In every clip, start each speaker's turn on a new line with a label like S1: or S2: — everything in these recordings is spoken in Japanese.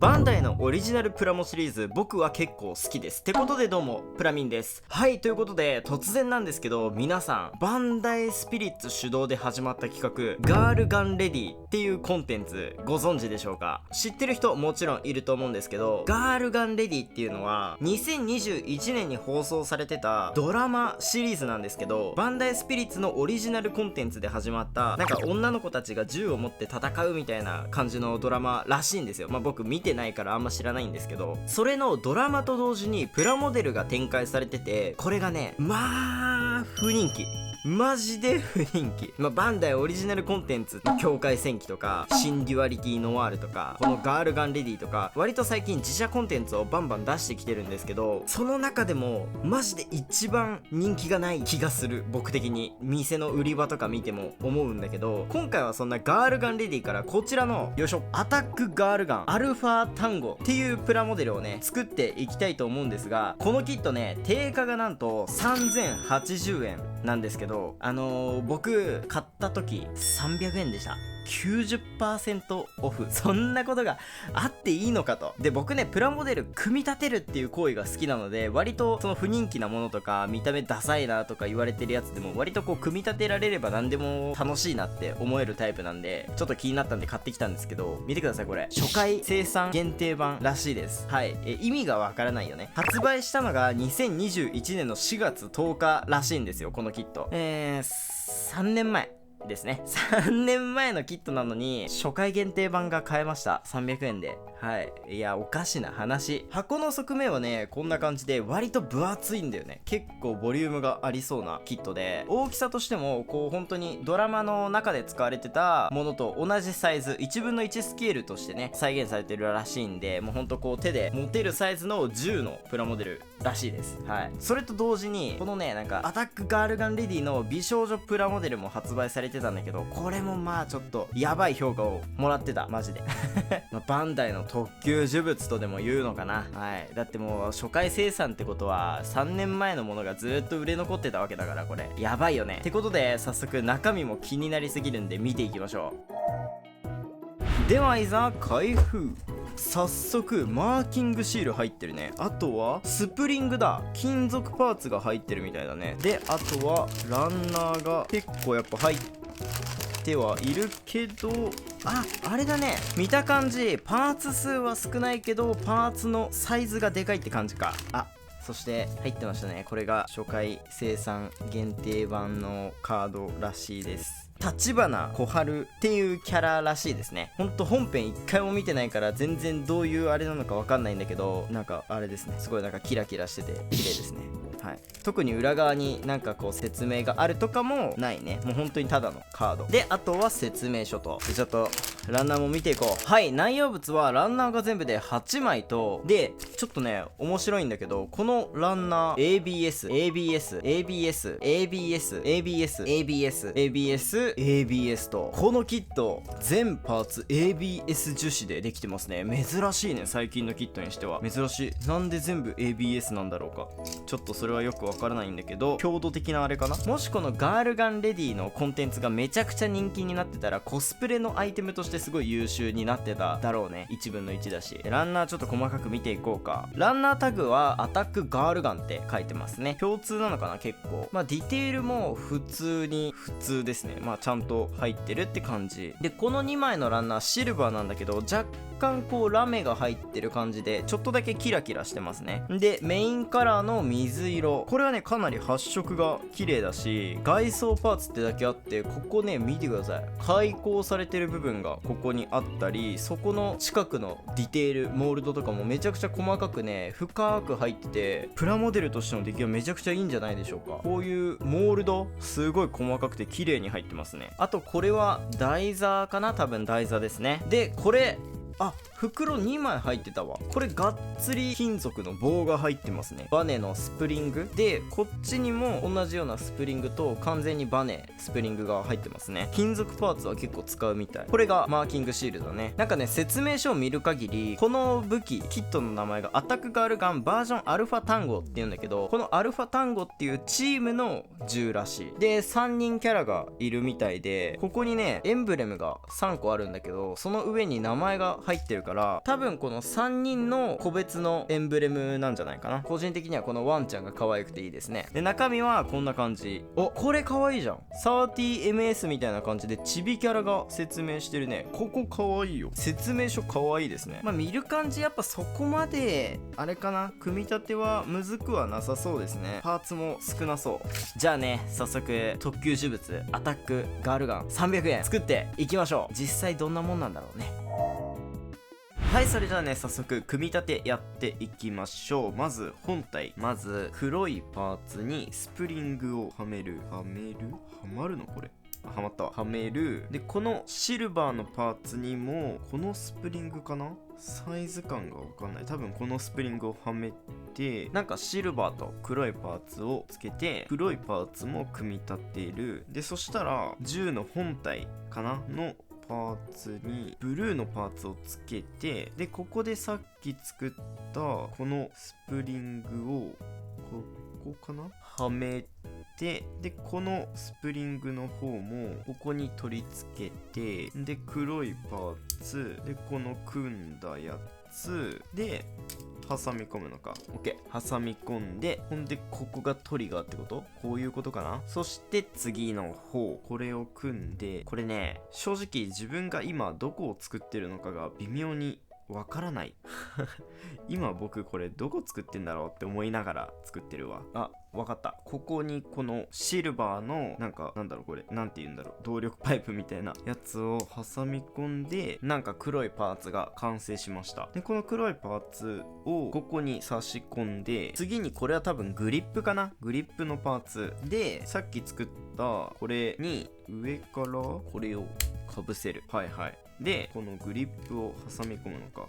S1: バンダイのオリジナルプラモシリーズ、僕は結構好きです。ってことでどうも、プラミンです。はい、ということで、突然なんですけど、皆さん、バンダイスピリッツ主導で始まった企画、ガールガンレディっていうコンテンツ、ご存知でしょうか？知ってる人もちろんいると思うんですけど、ガールガンレディっていうのは、2021年に放送されてたドラマシリーズなんですけど、バンダイスピリッツのオリジナルコンテンツで始まった、なんか女の子たちが銃を持って戦うみたいな感じのドラマらしいんですよ。僕見てないからあんま知らないんですけど、それのドラマと同時にプラモデルが展開されてて、これがね、不人気。マジで不人気。バンダイオリジナルコンテンツの境界戦記とか、新デュアリティノワールとか、このガールガンレディとか、割と最近自社コンテンツをバンバン出してきてるんですけど、その中でもマジで一番人気がない気がする。僕的に店の売り場とか見ても思うんだけど、今回はそんなガールガンレディからこちらのよいしょアタックガールガンアルファタンゴっていうプラモデルをね作っていきたいと思うんですが、このキットね定価がなんと3080円なんですけど、僕買った時300円でした。90% オフ。そんなことがあっていいのかと。で、僕ねプラモデル組み立てるっていう行為が好きなので、割とその不人気なものとか見た目ダサいなとか言われてるやつでも割とこう組み立てられれば何でも楽しいなって思えるタイプなんで、ちょっと気になったんで買ってきたんですけど、見てください。これ初回生産限定版らしいです。はい、意味がわからないよね。発売したのが2021年の4月10日らしいんですよ、このキット。3年前ですね。3年前のキットなのに初回限定版が買えました。300円で。はい。いや、おかしな話。箱の側面はねこんな感じで割と分厚いんだよね。結構ボリュームがありそうなキットで、大きさとしてもこう本当にドラマの中で使われてたものと同じサイズ、1分の1スケールとしてね再現されてるらしいんで、もうほんとこう手で持てるサイズの銃のプラモデルらしいです。はい。それと同時にこのねなんかアタックガールガンレディの美少女プラモデルも発売されてたんだけど、これもちょっとやばい評価をもらってた。マジでバンダイの特級呪物とでも言うのかな。はい。だってもう初回生産ってことは3年前のものがずっと売れ残ってたわけだから、これやばいよね。ってことで早速中身も気になりすぎるんで見ていきましょう。ではいざ開封。早速マーキングシール入ってるね。あとはスプリングだ。金属パーツが入ってるみたいだね。であとはランナーが結構やっぱ入ってはいるけど、あれだね、見た感じパーツ数は少ないけどパーツのサイズがでかいって感じか。そして入ってましたね。これが初回生産限定版のカードらしいです。立花小春っていうキャラらしいですね。ほんと本編一回も見てないから全然どういうあれなのかわかんないんだけど、なんかあれですね、すごいなんかキラキラしてて綺麗ですね。はい、特に裏側になんかこう説明があるとかもないね。もう本当にただのカードで、あとは説明書と。でちょっとランナーも見ていこう。はい、内容物はランナーが全部で8枚と、でちょっとね面白いんだけど、このランナー ABS と、このキット全パーツ ABS 樹脂でできてますね。珍しいね、最近のキットにしては珍しい。なんで全部 ABS なんだろうか、ちょっとそれはよくわからないんだけど、強度的なあれかな。もしこのガールガンレディのコンテンツがめちゃくちゃ人気になってたら、コスプレのアイテムとしてすごい優秀になってただろうね。1分の1だし。ランナーちょっと細かく見ていこうか。ランナータグはアタックガールガンって書いてますね。共通なのかな、結構。ディテールも普通ですね。ちゃんと入ってるって感じで、この2枚のランナーシルバーなんだけど、若干こうラメが入ってる感じでちょっとだけキラキラしてますね。でメインカラーの水色、これはねかなり発色が綺麗だし、外装パーツってだけあって、ここね見てください。開口されてる部分がここにあったり、そこの近くのディテールモールドとかもめちゃくちゃ細かくね深く入ってて、プラモデルとしての出来はめちゃくちゃいいんじゃないでしょうか。こういうモールドすごい細かくて綺麗に入ってますね。あとこれは台座かな、多分台座ですね。でこれ袋2枚入ってたわ。これがっつり金属の棒が入ってますね。バネのスプリングで、こっちにも同じようなスプリングと完全にバネスプリングが入ってますね。金属パーツは結構使うみたい。これがマーキングシールだね。なんかね説明書を見る限り、この武器キットの名前がアタックガールガンバージョンアルファタンゴっていうんだけど、このアルファタンゴっていうチームの銃らしい。で3人キャラがいるみたいで、ここにねエンブレムが3個あるんだけど、その上に名前が入ってるから、多分この3人の個別のエンブレムなんじゃないかな。個人的にはこのワンちゃんが可愛くていいですね。で、中身はこんな感じ。お、これ可愛いじゃん。30ms みたいな感じでチビキャラが説明してるね。ここ可愛いよ。説明書可愛いですね。まあ見る感じやっぱそこまであれかな、組み立てはむずくはなさそうですね。パーツも少なそう。じゃあね、早速特級呪物アタックガールガン300円作っていきましょう。実際どんなもんなんだろうね。はい、それじゃあね、早速組み立てやっていきましょう。まず本体、まず黒いパーツにスプリングをはめる。はまるのこれ。はまったわ。はめる。で、このシルバーのパーツにもこのスプリングかな、サイズ感がわかんない。多分このスプリングをはめて、なんかシルバーと黒いパーツをつけて、黒いパーツも組み立てる。で、そしたら銃の本体かなのパーツにブルーのパーツをつけて、で、ここでさっき作ったこのスプリングをここかなはめて、で、このスプリングの方もここに取り付けて、で、黒いパーツでこの組んだやつで挟み込むのか。 OK、 挟み込んで、ほんでここがトリガーってこと、こういうことかな。そして次の方、これを組んで、これね、正直自分が今どこを作ってるのかが微妙にわからない今僕これどこ作ってんだろうって思いながら作ってるわ。あ、わかった。ここにこのシルバーのなんだろう、これなんて言うんだろう、動力パイプみたいなやつを挟み込んで、なんか黒いパーツが完成しました。で、この黒いパーツをここに差し込んで、次にこれは多分グリップかな、グリップのパーツで、さっき作ったこれに上からこれをかぶせる。はいはい。で、このグリップを挟み込むのか。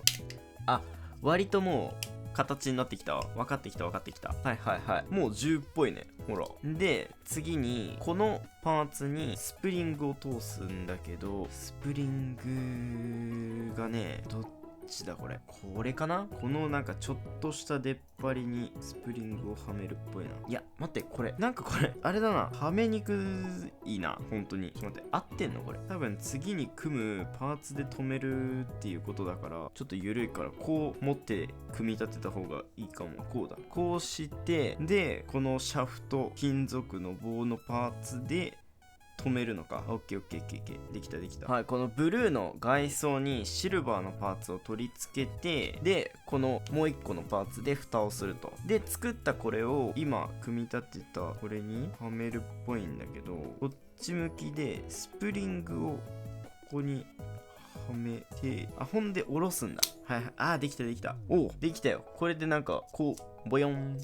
S1: あ、割ともう形になってきたわ。分かってきた。はいはいはい。もう銃っぽいね。ほら。で、次にこのパーツにスプリングを通すんだけど、スプリングがね、どっちだこれ。これかな、このなんかちょっとした出っ張りにスプリングをはめるっぽいな。いや待って、これなんかこれあれだな、はめにくいな、本当に。ちょっと待って、合ってんのこれ。多分次に組むパーツで止めるっていうことだから、ちょっと緩いからこう持って組み立てた方がいいかも。こうだ、こうして、でこのシャフト、金属の棒のパーツで止めるのか。オッケー。できた。はい、このブルーの外装にシルバーのパーツを取り付けて、でこのもう一個のパーツで蓋をすると。で、作ったこれを今組み立てたこれにはめるっぽいんだけど、こっち向きでスプリングをここにはめて、ほんで下ろすんだ。はい、できた。おう、できたよ。これでなんかこうボヨン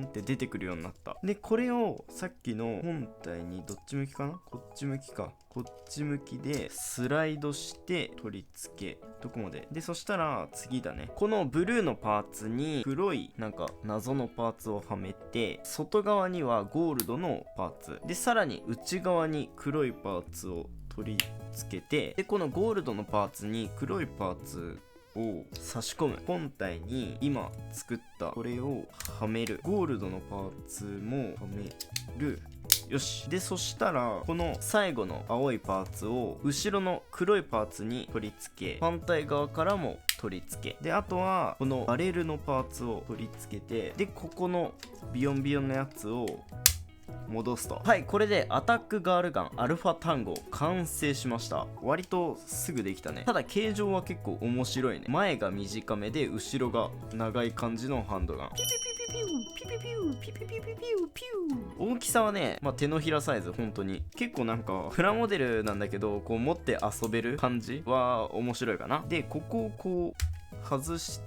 S1: って出てくるようになった。で、これをさっきの本体にどっち向きかな、こっち向きか。こっち向きでスライドして取り付け、どこまでで、そしたら次だね。このブルーのパーツに黒いなんか謎のパーツをはめて、外側にはゴールドのパーツで、さらに内側に黒いパーツを取り付けて、でこのゴールドのパーツに黒いパーツを差し込む。本体に今作ったこれをはめる。ゴールドのパーツもはめる。よし。で、そしたらこの最後の青いパーツを後ろの黒いパーツに取り付け、反対側からも取り付け、で、あとはこのバレルのパーツを取り付けて、でここのビヨンビヨンのやつを戻すと。はい、これでアタックガールガンアルファタンゴ完成しました。割とすぐできたね。ただ形状は結構面白いね。前が短めで後ろが長い感じのハンドガン。大きさはね、手のひらサイズ。本当に結構なんかプラモデルなんだけど、こう持って遊べる感じは面白いかな。で、ここをこう外し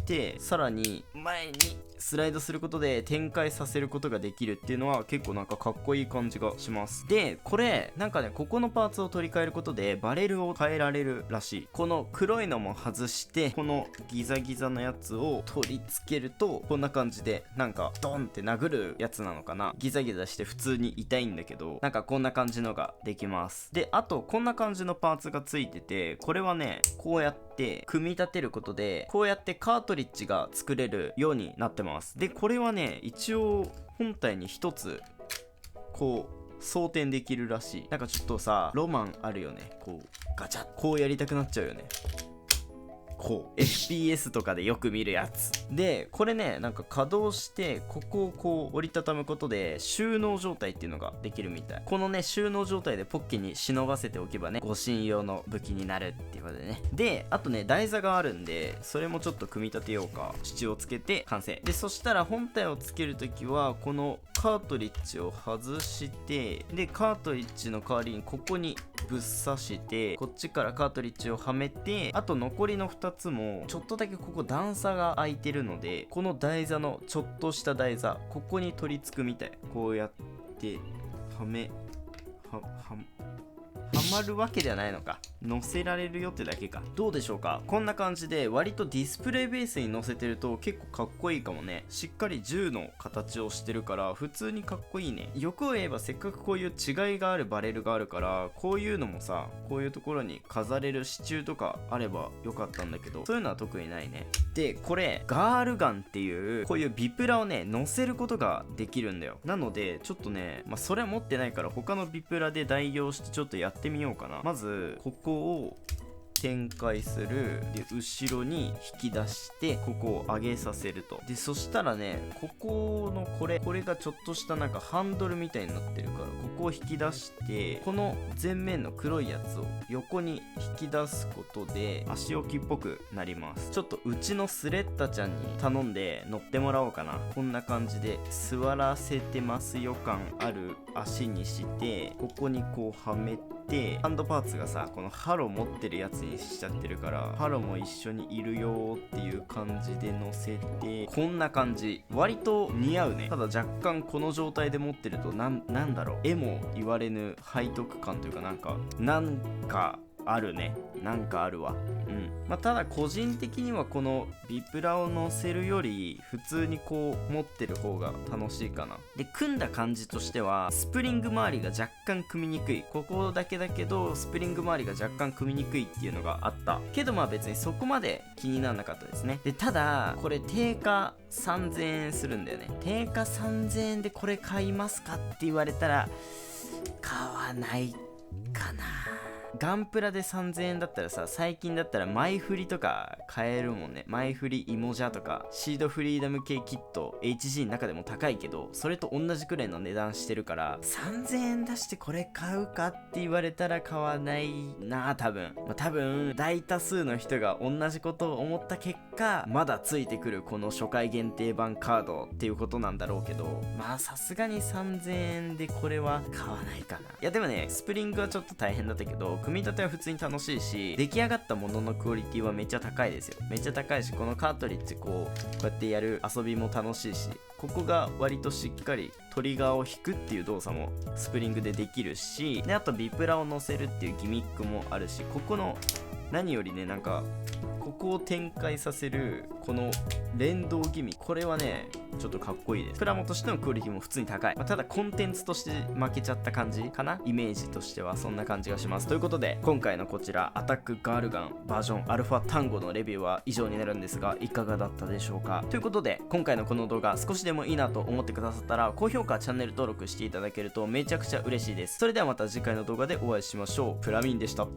S1: て、さらに前にスライドすることで展開させることができるっていうのは結構なんかかっこいい感じがします。で、これなんかね、ここのパーツを取り替えることでバレルを変えられるらしい。この黒いのも外して、このギザギザのやつを取り付けると、こんな感じでなんかドンって殴るやつなのかな。ギザギザして普通に痛いんだけど、なんかこんな感じのができます。で、あとこんな感じのパーツがついてて、これはね、こうやって組み立てることで、こうやってカートリッジが作れるようになってます。で、これはね、一応本体に一つこう装填できるらしい。なんかちょっとさ、ロマンあるよね。こうガチャッ、こうやりたくなっちゃうよね。こう FPS とかでよく見るやつで、これねなんか稼働してここをこう折りたたむことで収納状態っていうのができるみたい。このね収納状態でポッケに忍ばせておけばね護身用の武器になるっていうことでね。であとね台座があるんで、それもちょっと組み立てようか。支をつけて完成で、そしたら本体をつけるときはこのカートリッジを外して、でカートリッジの代わりにここにぶっ刺して、こっちからカートリッジをはめて、あと残りの2つもちょっとだけここ段差が空いてるので、この台座のちょっとした台座ここに取り付くみたい。こうやってはまるわけではないのか、乗せられるよってだけか。どうでしょうか。こんな感じで割とディスプレイベースに乗せてると結構かっこいいかもね。しっかり銃の形をしてるから普通にかっこいいね。欲を言えばせっかくこういう違いがあるバレルがあるから、こういうのもさ、こういうところに飾れる支柱とかあればよかったんだけど、そういうのは特にないね。でこれガールガンっていうこういうビプラをね乗せることができるんだよ。なのでちょっとね、それは持ってないから他のビプラで代用してちょっとやってみようかな。まずここを展開する。で後ろに引き出してここを上げさせると。でそしたらねここのこれがちょっとしたなんかハンドルみたいになってるから、ここを引き出してこの前面の黒いやつを横に引き出すことで足置きっぽくなります。ちょっとうちのスレッタちゃんに頼んで乗ってもらおうかな。こんな感じで座らせてますよ感ある足にして、ここにこうはめて、ハンドパーツがさこのハロ持ってるやつにしちゃってるから、ハロも一緒にいるよっていう感じで乗せて、こんな感じ。割と似合うね。ただ若干この状態で持ってるとなんだろう、絵も言われぬ背徳感というか、なんかあるね。なんかあるわ。ただ個人的にはこのビプラを乗せるより普通にこう持ってる方が楽しいかな。で組んだ感じとしてはスプリング周りが若干組みにくい。ここだけだけどスプリング周りが若干組みにくいっていうのがあったけど、別にそこまで気にならなかったですね。でただこれ定価3000円するんだよね。定価3000円でこれ買いますかって言われたら買わないかな。ガンプラで3000円だったらさ、最近だったら前振りとか買えるもんね。前振りイモジャとかシードフリーダム系キット HG の中でも高いけど、それと同じくらいの値段してるから、3000円出してこれ買うかって言われたら買わないな多分。多分大多数の人が同じことを思った結果、まだついてくるこの初回限定版カードっていうことなんだろうけど、さすがに3000円でこれは買わないかな。いやでもね、スプリングはちょっと大変だったけど、組み立ては普通に楽しいし、出来上がったもののクオリティはめっちゃ高いですよ。めっちゃ高いし、このカートリッジこうやってやる遊びも楽しいし、ここが割としっかりトリガーを引くっていう動作もスプリングでできるし、であとビプラを乗せるっていうギミックもあるし、ここの何よりね、なんかここを展開させるこの連動ギミック、これはねちょっとかっこいいです。プラモとしてのクオリティも普通に高い。ただコンテンツとして負けちゃった感じかな。イメージとしてはそんな感じがします。ということで今回のこちらアタックガールガンバージョンアルファタンゴのレビューは以上になるんですが、いかがだったでしょうか。ということで今回のこの動画少しでもいいなと思ってくださったら、高評価チャンネル登録していただけるとめちゃくちゃ嬉しいです。それではまた次回の動画でお会いしましょう。プラミンでした。